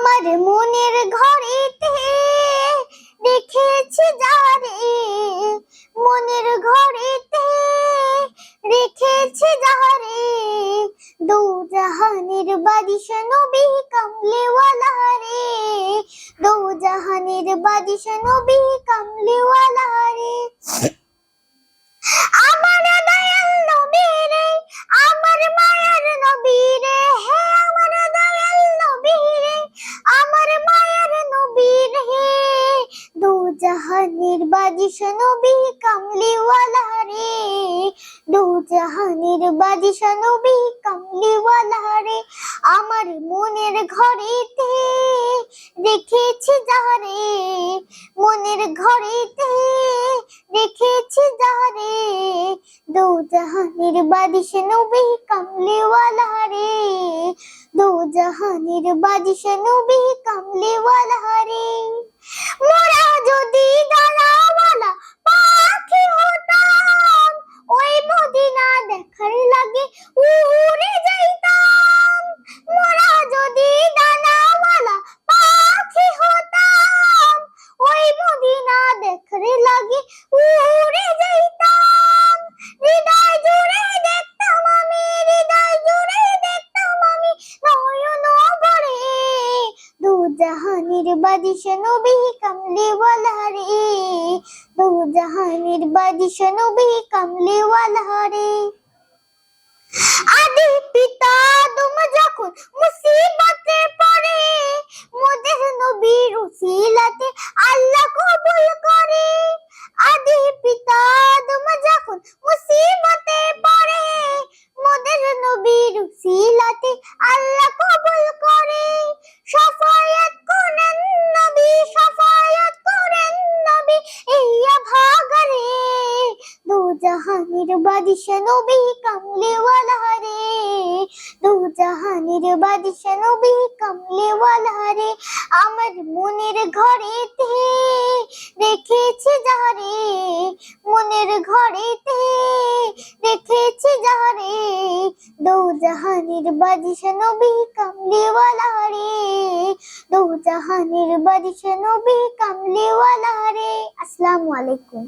আমার মনের ঘরেতে রেখেছি যারে, মনের ঘরেতে রেখেছি যারে, দো জাহানের বাদশা নবী কামলিওয়ালা রে, দো জাহানের বাদশা নবী কামলিওয়ালা রে। আমার দয়াল নবী রে, আমার মায়ার নবী রে, হে আমার দয়াল নবী রে, আমার মায়ার নবী রে, দো জাহানের বাদশা নবী কামলিওয়ালা রে, দো জাহানের বাদশা নবী কামলিওয়ালা রে। আমার মনের ঘরেতে রেখেছি যারে, মনের ঘরেতে রেখেছি যারে, দো জাহানের বাদশা নবী কামলিওয়ালা রে, দো জাহানের বাদশা নবী কামলিওয়ালা রে। মোরা যদি ডানাওয়ালা পাখি হতাম, ওই মদিনা দেখার লাগে উড়ে যাইতাম। মোরা যদি ডানাওয়ালা পাখি হতাম, ওই মদিনা দেখার লাগে উড়ে যাইতাম। হৃদয় জুড়ে দেখতাম আমি, হৃদয় জুড়ে দেখতাম আমি নয়ন ভরে, দো জাহানের বাদশা নবী কামলিওয়ালা রে, দো জাহানের বাদশা নবী কামলিওয়ালা রে। আদি পিতা আদম যখন মুসিবতে পড়ে, মোদের নবীর উসিলাতে আল্লাহ কবুল করে। আদি পিতা আদম যখন মুসিবতে পড়ে, মোদের নবীর উসিলাতে আল্লাহ কবুল করে। শাফায়াত করেন নবী, শাফায়াত করেন নবী ইয়া ভাগারে, দো জাহানের বাদশা নবী কামলিওয়ালা রে, দো জাহানের বাদশা নবী কামলিওয়ালা রে। আমার মনের ঘরেতে রেখেছি যারে, মনের ঘরেতে রেখেছি যারে, দো জাহানের বাদশা নবী কামলিওয়ালা রে, দো জাহানের বাদশা নবী কামলিওয়ালা রে। আসসালামু আলাইকুম।